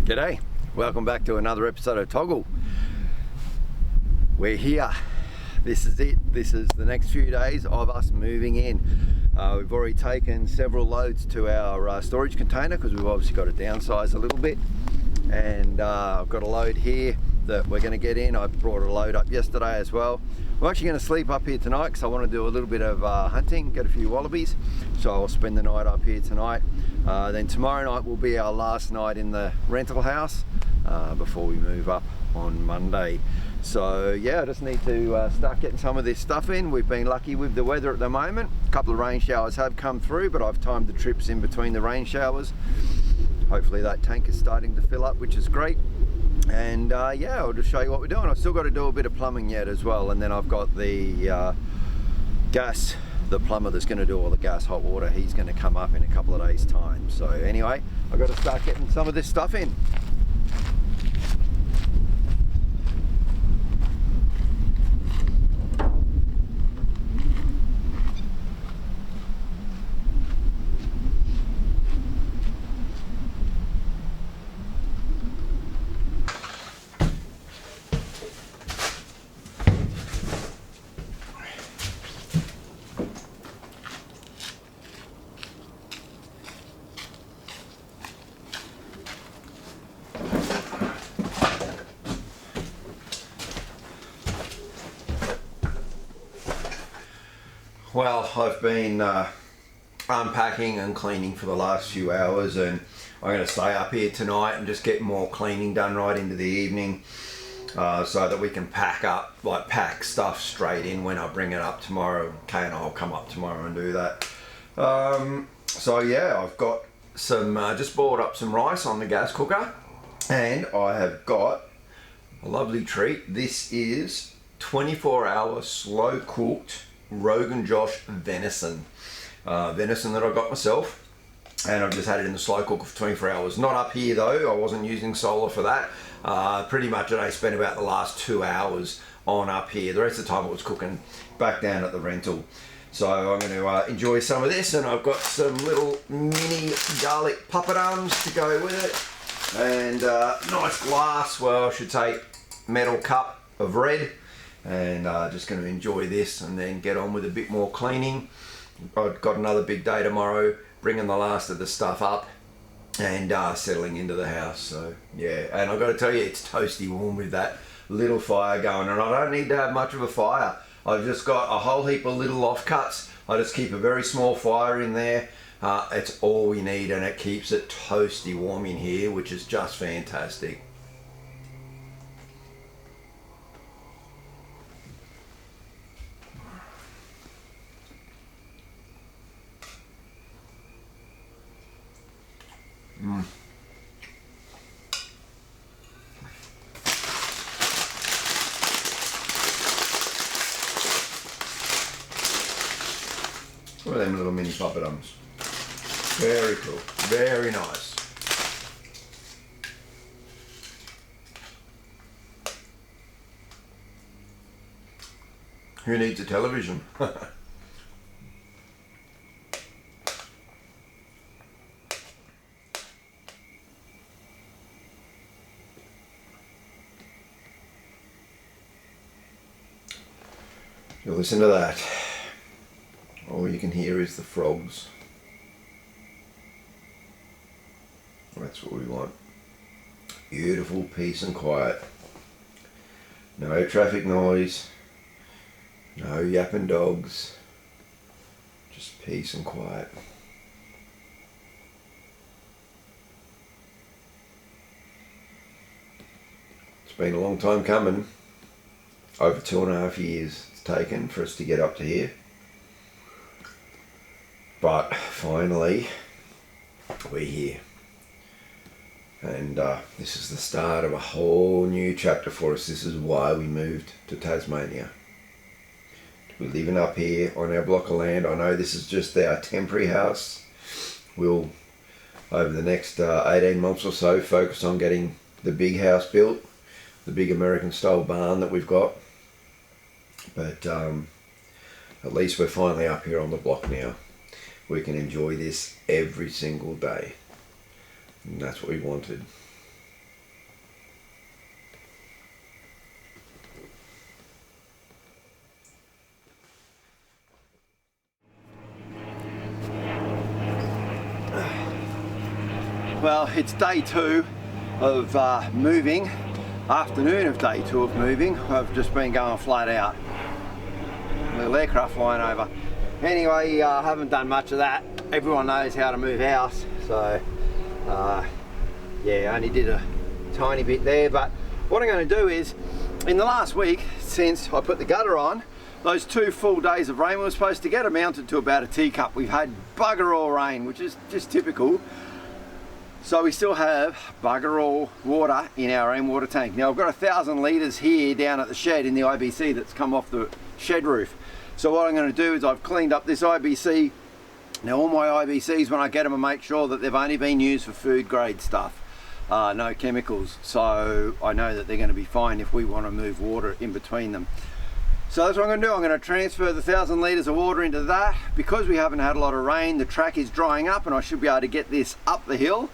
G'day, welcome back to another episode of TOGL. We're here. This is it. This is the next few days of us moving in. We've already taken several loads to our storage container because we've obviously got to downsize a little bit. And I've got a load here that we're going to get in. I brought a load up yesterday as well. I'm actually going to sleep up here tonight because I want to do a little bit of hunting, get a few wallabies. So I'll spend the night up here tonight. Then tomorrow night will be our last night in the rental house before we move up on Monday. So yeah, I just need to start getting some of this stuff in. We've been lucky with the weather at the moment. A couple of rain showers have come through, but I've timed the trips in between the rain showers. Hopefully that tank is starting to fill up, which is great. And yeah, I'll just show you what we're doing. I've still got to do a bit of plumbing yet as well, and then I've got the gas, the plumber that's going to do all the gas, hot water. He's going to come up in a couple of days time. So anyway, I've got to start getting some of this stuff in. Well, I've been unpacking and cleaning for the last few hours, and I'm going to stay up here tonight and just get more cleaning done right into the evening so that we can pack stuff straight in when I bring it up tomorrow. Kay and I'll come up tomorrow and do that. So yeah, I've got some, just boiled up some rice on the gas cooker, and I have got a lovely treat. This is 24-hour slow cooked Rogan Josh venison that I got myself, and I've just had it in the slow cooker for 24 hours. Not up here though, I wasn't using solar for that. Pretty much I spent about the last 2 hours on up here. The rest of the time it was cooking back down at the rental. So I'm going to enjoy some of this, and I've got some little mini garlic poppadoms to go with it, and nice glass, well I should say metal cup of red. And just going to enjoy this and then get on with a bit more cleaning. I've got another big day tomorrow, bringing the last of the stuff up and settling into the house. So yeah, and I've got to tell you, it's toasty warm with that little fire going, and I don't need to have much of a fire. I've just got a whole heap of little offcuts. I just keep a very small fire in there. It's all we need, and it keeps it toasty warm in here, which is just fantastic. Look at them little mini poppadoms. Very cool, very nice. Who needs a television? You listen to that. All you can hear is the frogs. That's what we want. Beautiful peace and quiet. No traffic noise. No yapping dogs. Just peace and quiet. It's been a long time coming. Over 2.5 years it's taken for us to get up to here. But finally, we're here. And this is the start of a whole new chapter for us. This is why we moved to Tasmania. We're living up here on our block of land. I know this is just our temporary house. We'll, over the next 18 months or so, focus on getting the big house built, the big American style barn that we've got. But at least we're finally up here on the block now. We can enjoy this every single day. And that's what we wanted. Well, it's day 2 of moving, afternoon of day 2 of moving. I've just been going flat out. Little aircraft flying over. Anyway, I haven't done much of that. Everyone knows how to move house, so yeah, I only did a tiny bit there. But what I'm going to do is, in the last week since I put the gutter on, those 2 full days of rain we were supposed to get amounted to about a teacup. We've had bugger all rain, which is just typical. So we still have bugger all water in our rainwater tank. Now I've got 1,000 litres here down at the shed in the IBC that's come off the shed roof. So what I'm going to do is I've cleaned up this IBC. Now all my IBCs, when I get them, I make sure that they've only been used for food grade stuff, no chemicals. So I know that they're going to be fine if we want to move water in between them. So that's what I'm going to do. I'm going to transfer the 1,000 litres of water into that. Because we haven't had a lot of rain, the track is drying up, and I should be able to get this up the hill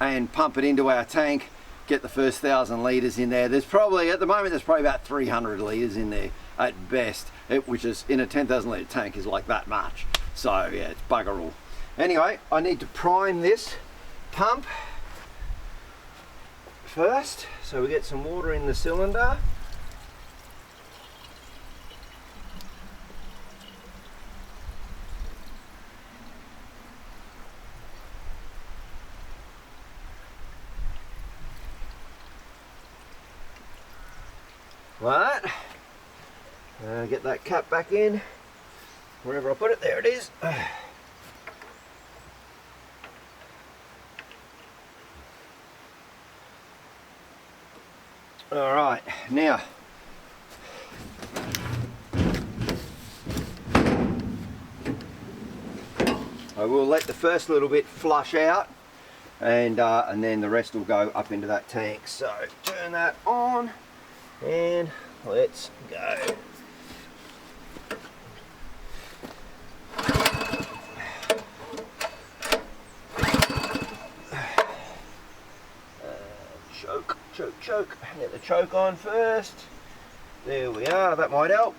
and pump it into our tank, get the first 1,000 litres in there. There's probably, at the moment, there's probably about 300 litres in there at best, which is, in a 10,000 litre tank, is like that much. So yeah, it's bugger all. Anyway, I need to prime this pump first, so we get some water in the cylinder. Right, get that cap back in, wherever I put it, there it is. All right, now, I will let the first little bit flush out, and then the rest will go up into that tank. So turn that on. And let's go. Choke. Get the choke on first. There we are, that might help.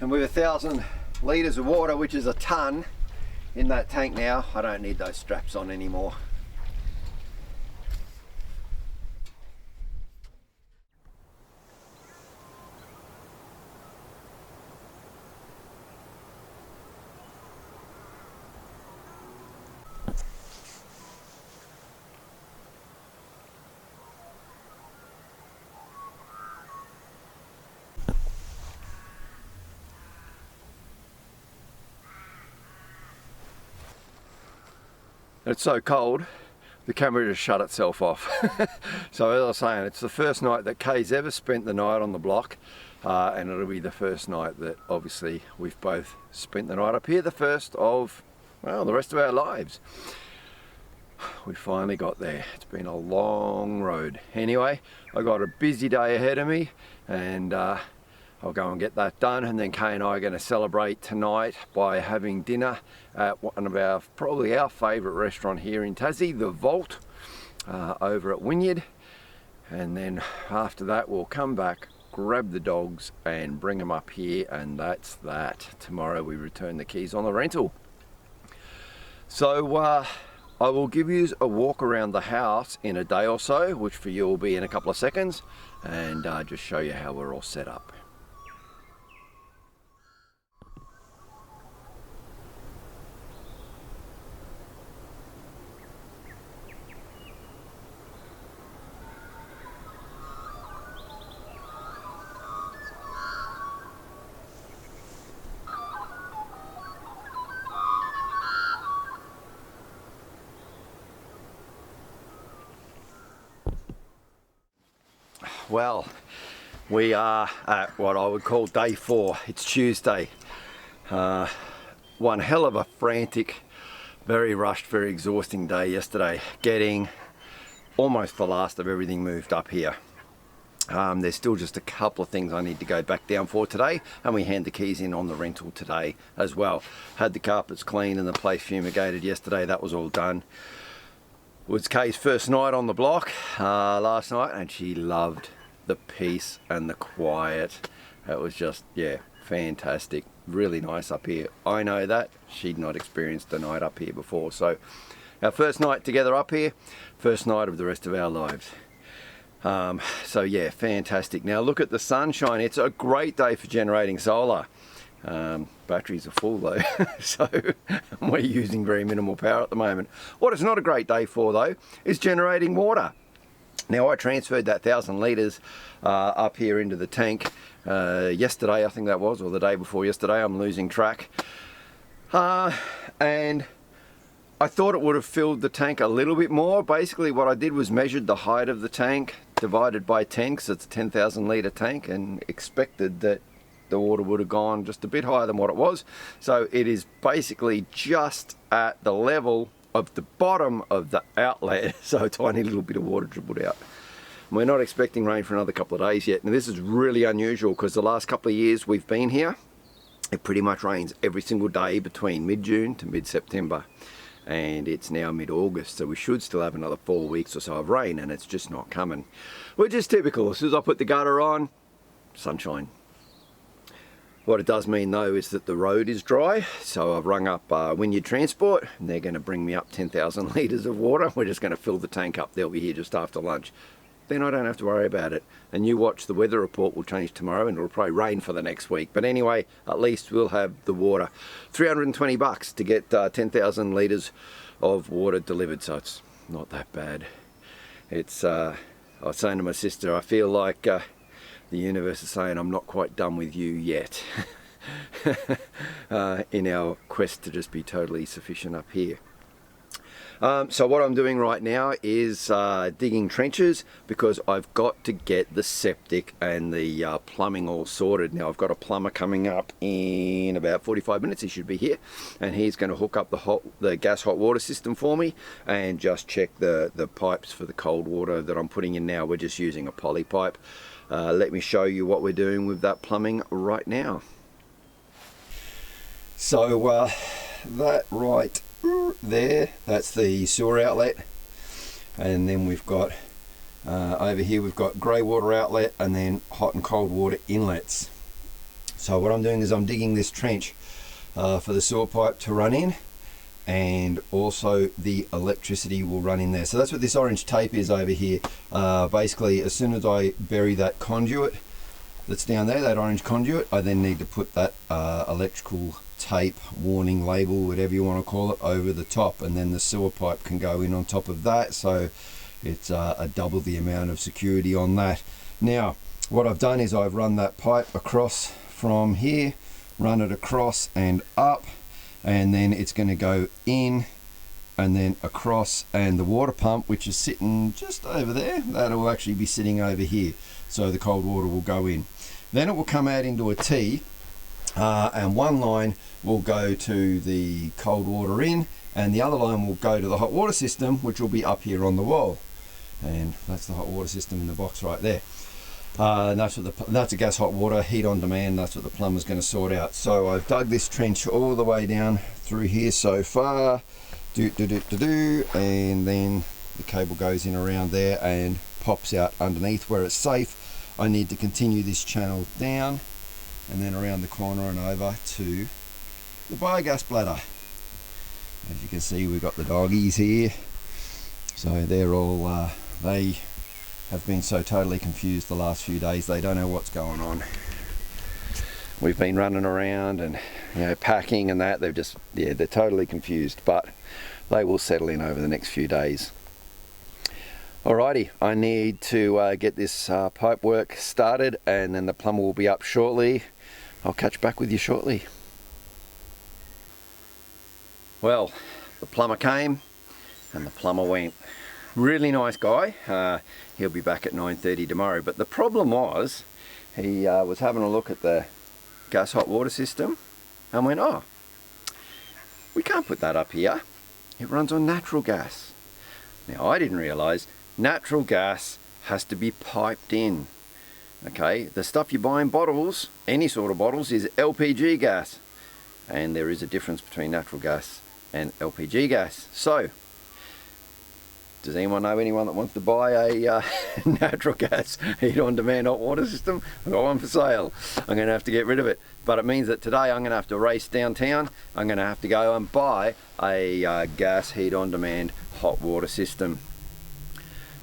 And with 1,000 litres of water, which is a ton in that tank now, I don't need those straps on anymore. It's so cold, the camera just shut itself off. So as I was saying, it's the first night that Kay's ever spent the night on the block, and it'll be the first night that obviously we've both spent the night up here, the first of, well, the rest of our lives. We finally got there. It's been a long road. Anyway, I got a busy day ahead of me, and I'll go and get that done, and then Kay and I are going to celebrate tonight by having dinner at one of our, probably our favourite restaurant here in Tassie, the Vault, over at Wynyard. And then after that we'll come back, grab the dogs and bring them up here, and that's that. Tomorrow we return the keys on the rental. So I will give you a walk around the house in a day or so, which for you will be in a couple of seconds, and just show you how we're all set up. Well, we are at what I would call day 4. It's Tuesday. One hell of a frantic, very rushed, very exhausting day yesterday, getting almost the last of everything moved up here. There's still just a couple of things I need to go back down for today, and we hand the keys in on the rental today as well. Had the carpets cleaned and the place fumigated yesterday. That was all done. It was Kay's first night on the block last night, and she loved the peace and the quiet. It was just, yeah, fantastic. Really nice up here. I know that. She'd not experienced a night up here before. So our first night together up here, first night of the rest of our lives. So yeah, fantastic. Now look at the sunshine. It's a great day for generating solar. Batteries are full though, so we're using very minimal power at the moment. What it's not a great day for though is generating water. Now I transferred that 1,000 litres up here into the tank yesterday, I think that was, or the day before yesterday. I'm losing track. And I thought it would have filled the tank a little bit more. Basically what I did was measured the height of the tank divided by 10, because it's a 10,000 litre tank, and expected that the water would have gone just a bit higher than what it was. So it is basically just at the level of the bottom of the outlet, so a tiny little bit of water dribbled out. We're not expecting rain for another couple of days yet. Now this is really unusual, because the last couple of years we've been here, it pretty much rains every single day between mid-June to mid-September, and it's now mid-August, so we should still have another 4 weeks or so of rain, and it's just not coming, which is typical. As soon as I put the gutter on, sunshine. What it does mean though is that the road is dry, so I've rung up Wynyard Transport, and they're going to bring me up 10,000 litres of water. We're just going to fill the tank up. They'll be here just after lunch. Then I don't have to worry about it. And you watch, the weather report will change tomorrow, and it'll probably rain for the next week. But anyway, at least we'll have the water. $320 to get 10,000 litres of water delivered, so it's not that bad. It's, I was saying to my sister, I feel like the universe is saying I'm not quite done with you yet in our quest to just be totally sufficient up here. So what I'm doing right now is digging trenches, because I've got to get the septic and the plumbing all sorted. Now I've got a plumber coming up in about 45 minutes. He should be here, and he's going to hook up the gas hot water system for me and just check the pipes for the cold water that I'm putting in now. We're just using a poly pipe. Let me show you what we're doing with that plumbing right now. So that right there, that's the sewer outlet, and then we've got over here we've got grey water outlet, and then hot and cold water inlets. So what I'm doing is I'm digging this trench for the sewer pipe to run in, and also the electricity will run in there. So that's what this orange tape is over here. Basically, as soon as I bury that conduit that's down there, that orange conduit, I then need to put that electrical tape, warning label, whatever you want to call it, over the top, and then the sewer pipe can go in on top of that, so it's a double the amount of security on that. Now what I've done is I've run that pipe across from here, run it across and up, and then it's going to go in and then across, and the water pump, which is sitting just over there, that'll actually be sitting over here, so the cold water will go in. Then it will come out into a T, and one line will go to the cold water in, and the other line will go to the hot water system, which will be up here on the wall. And that's the hot water system in the box right there. And that's a gas hot water, heat on demand. That's what the plumber's going to sort out. So I've dug this trench all the way down through here so far, and then the cable goes in around there and pops out underneath where it's safe. I need to continue this channel down and then around the corner and over to the biogas bladder. As you can see, we've got the doggies here, so they're all they have been so totally confused the last few days. They don't know what's going on. We've been running around and, you know, packing and that. They're just, yeah, they're totally confused, but they will settle in over the next few days. Alrighty, I need to get this pipe work started, and then the plumber will be up shortly. I'll catch back with you shortly. Well, the plumber came and the plumber went. Really nice guy. He'll be back at 9:30 tomorrow. But the problem was, he was having a look at the gas hot water system and went, oh, we can't put that up here. It runs on natural gas. Now, I didn't realise natural gas has to be piped in. Okay, the stuff you buy in bottles, any sort of bottles, is LPG gas. And there is a difference between natural gas and LPG gas. So, does anyone know anyone that wants to buy a natural gas heat on demand hot water system? I've got one for sale. I'm going to have to get rid of it. But it means that today I'm going to have to race downtown. I'm going to have to go and buy a gas heat on demand hot water system.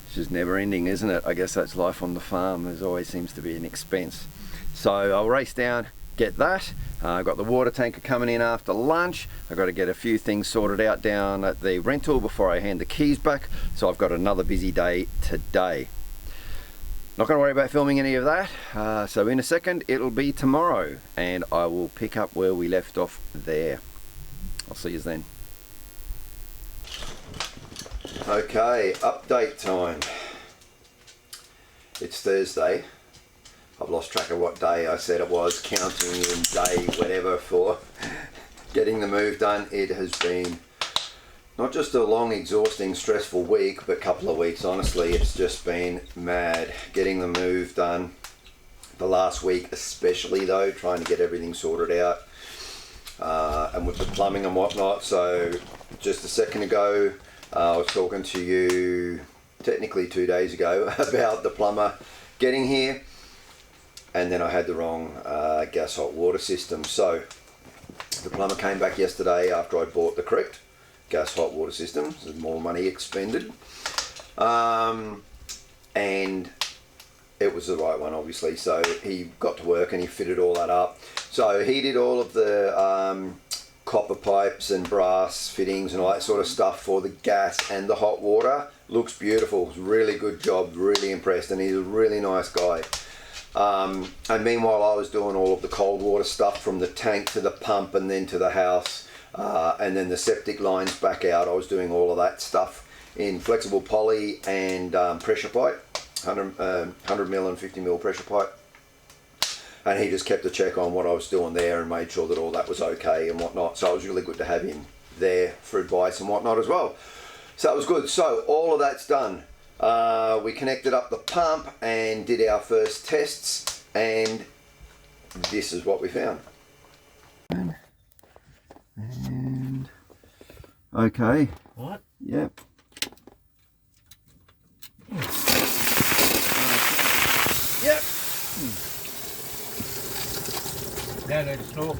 It's just never ending, isn't it? I guess that's life on the farm. There's always seems to be an expense. So I'll race down, get that. I've got the water tanker coming in after lunch. I've got to get a few things sorted out down at the rental before I hand the keys back. So I've got another busy day today. Not going to worry about filming any of that. So in a second it'll be tomorrow, and I will pick up where we left off there. I'll see you then. Okay, update time. It's Thursday. I've lost track of what day I said it was, counting in day whatever for getting the move done. It has been not just a long, exhausting, stressful week, but a couple of weeks, honestly. It's just been mad getting the move done. The last week especially though, trying to get everything sorted out, and with the plumbing and whatnot. So just a second ago, I was talking to you technically 2 days ago about the plumber getting here, and then I had the wrong gas hot water system. So the plumber came back yesterday after I bought the correct gas hot water system. So more money expended, and it was the right one, obviously. So he got to work and he fitted all that up. So he did all of the copper pipes and brass fittings and all that sort of stuff for the gas and the hot water. Looks beautiful. Really good job. Really impressed, and he's a really nice guy. And meanwhile I was doing all of the cold water stuff from the tank to the pump and then to the house, and then the septic lines back out. I was doing all of that stuff in flexible poly and pressure pipe, 100 mil and 50 mil pressure pipe. And he just kept a check on what I was doing there and made sure that all that was okay and whatnot. So it was really good to have him there for advice and whatnot as well. So that was good. So all of that's done. We connected up the pump and did our first tests, and this is what we found. And okay. What? Yep. Yep. No need to snore.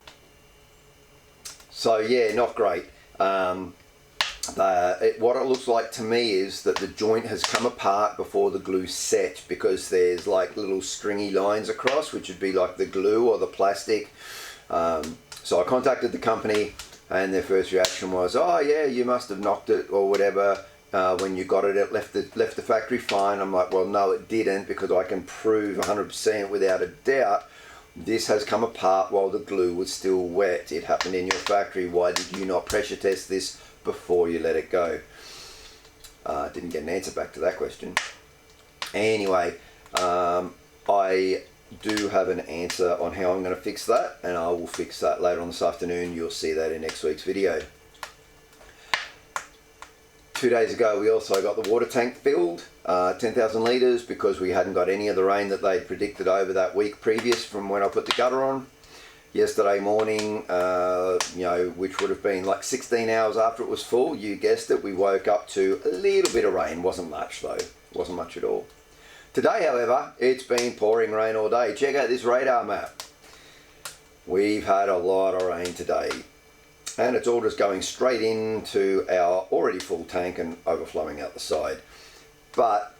So yeah, not great. What it looks like to me is that the joint has come apart before the glue set, because there's like little stringy lines across, which would be like the glue or the plastic. So I contacted the company, and their first reaction was, oh yeah, you must have knocked it or whatever. When you got it, it left the factory fine. I'm like, well no, it didn't, because I can prove 100% without a doubt This has come apart while the glue was still wet. It happened in your factory. Why did you not pressure test this before you let it go? Didn't get an answer back to that question. Anyway, I do have an answer on how I'm going to fix that, and I will fix that later on this afternoon. You'll see that in next week's video. 2 days ago we also got the water tank filled, 10,000 litres, because we hadn't got any of the rain that they'd predicted over that week previous from when I put the gutter on. Yesterday morning, which would have been like 16 hours after it was full, you guessed it, we woke up to a little bit of rain. Wasn't much though, wasn't much at all. Today, however, it's been pouring rain all day. Check out this radar map. We've had a lot of rain today, and it's all just going straight into our already full tank and overflowing out the side. But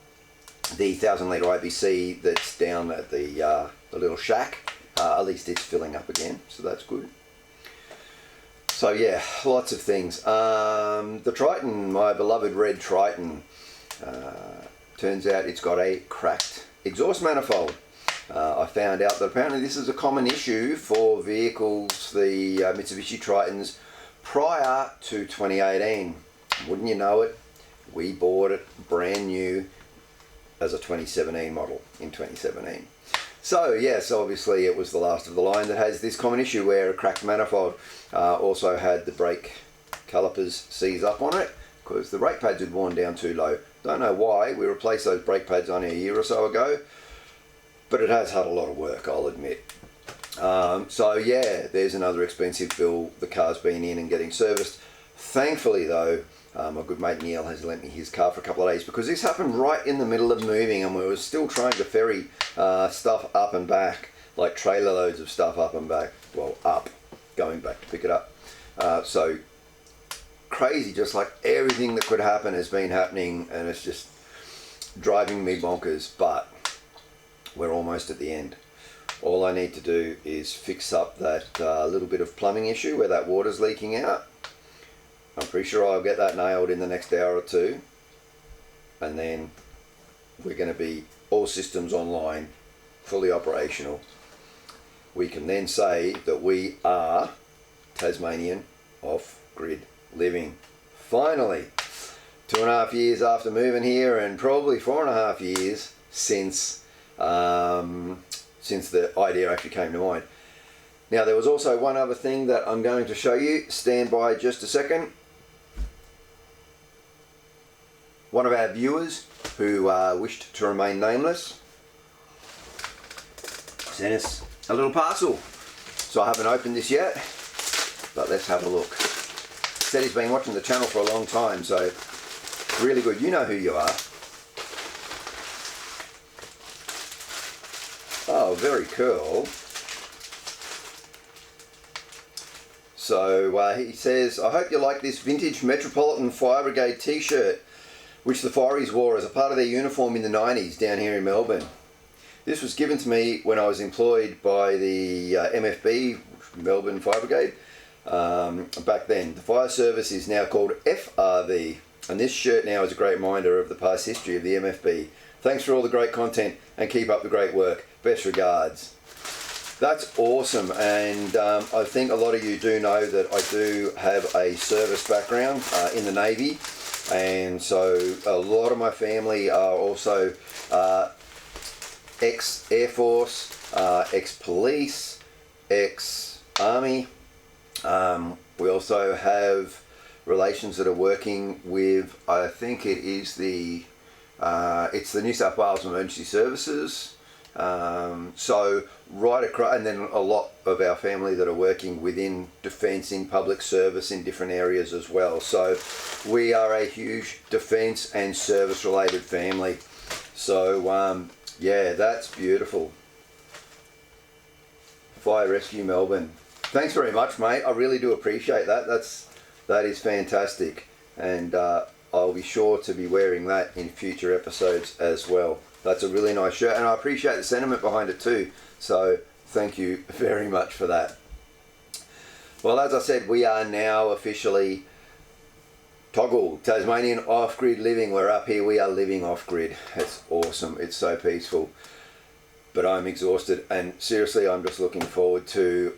the 1,000 litre IBC that's down at the little shack, at least it's filling up again, so that's good. So yeah, lots of things. The Triton, my beloved red Triton, turns out it's got a cracked exhaust manifold. I found out that apparently this is a common issue for vehicles, the Mitsubishi Tritons, prior to 2018. Wouldn't you know it, we bought it brand new as a 2017 model in 2017. So yes, obviously it was the last of the line that has this common issue where a cracked manifold. Also had the brake calipers seize up on it because the brake pads had worn down too low. Don't know why. We replaced those brake pads only a year or so ago, but it has had a lot of work, I'll admit. So yeah, there's another expensive bill. The car's been in and getting serviced. Thankfully though, my good mate Neil has lent me his car for a couple of days, because this happened right in the middle of moving and we were still trying to ferry stuff up and back, like trailer loads of stuff up and back, well up, going back to pick it up. So crazy, just like everything that could happen has been happening, and it's just driving me bonkers, but we're almost at the end. All I need to do is fix up that little bit of plumbing issue where that water's leaking out. I'm pretty sure I'll get that nailed in the next hour or two, and then we're going to be all systems online, fully operational. We can then say that we are Tasmanian Off Grid Living. Finally, 2.5 years after moving here, and probably 4.5 years since the idea actually came to mind. Now there was also one other thing that I'm going to show you. Stand by just a second. One of our viewers who wished to remain nameless sent us a little parcel. So I haven't opened this yet, but let's have a look. Said he's been watching the channel for a long time, so really good. You know who you are. Oh, very cool. So he says, I hope you like this vintage Metropolitan Fire Brigade t-shirt, which the Fireys wore as a part of their uniform in the 90s down here in Melbourne. This was given to me when I was employed by the MFB, Melbourne Fire Brigade, back then. The fire service is now called FRV, and this shirt now is a great reminder of the past history of the MFB. Thanks for all the great content and keep up the great work. Best regards. That's awesome, and I think a lot of you do know that I do have a service background in the Navy, and so a lot of my family are also ex-Air Force, ex-police, ex-Army. We also have relations that are working with, I think it is it's the New South Wales Emergency Services. So right across, and then a lot of our family that are working within defence, in public service, in different areas as well. So we are a huge defence and service related family. So yeah, that's beautiful. Fire Rescue Melbourne. Thanks very much, mate. I really do appreciate that. That is fantastic, and I'll be sure to be wearing that in future episodes as well. That's a really nice shirt, and I appreciate the sentiment behind it too. So thank you very much for that. Well, as I said, we are now officially TOGL, Tasmanian Off Grid Living. We're up here, we are living off grid. It's awesome, it's so peaceful. but I'm exhausted, and seriously, I'm just looking forward to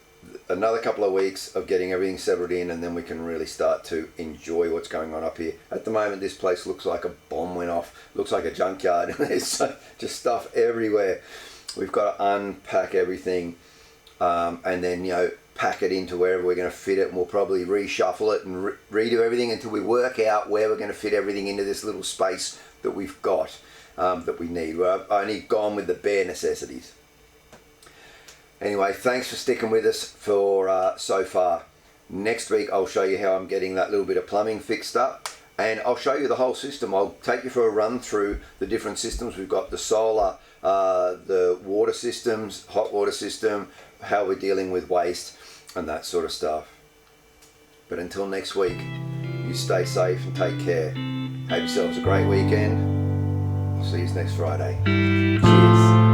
another couple of weeks of getting everything settled in, and then we can really start to enjoy what's going on up here. At the moment, this place looks like a bomb went off, looks like a junkyard. There's just stuff everywhere. We've got to unpack everything, and then, you know, pack it into wherever we're going to fit it, and we'll probably reshuffle it and redo everything until we work out where we're going to fit everything into this little space that we've got, that we need. I've only gone with the bare necessities. Anyway, thanks for sticking with us for so far. Next week I'll show you how I'm getting that little bit of plumbing fixed up, and I'll show you the whole system. I'll take you for a run through the different systems. We've got the solar, the water systems, hot water system, how we're dealing with waste and that sort of stuff. But until next week, you stay safe and take care. Have yourselves a great weekend. I'll see you next Friday. Cheers.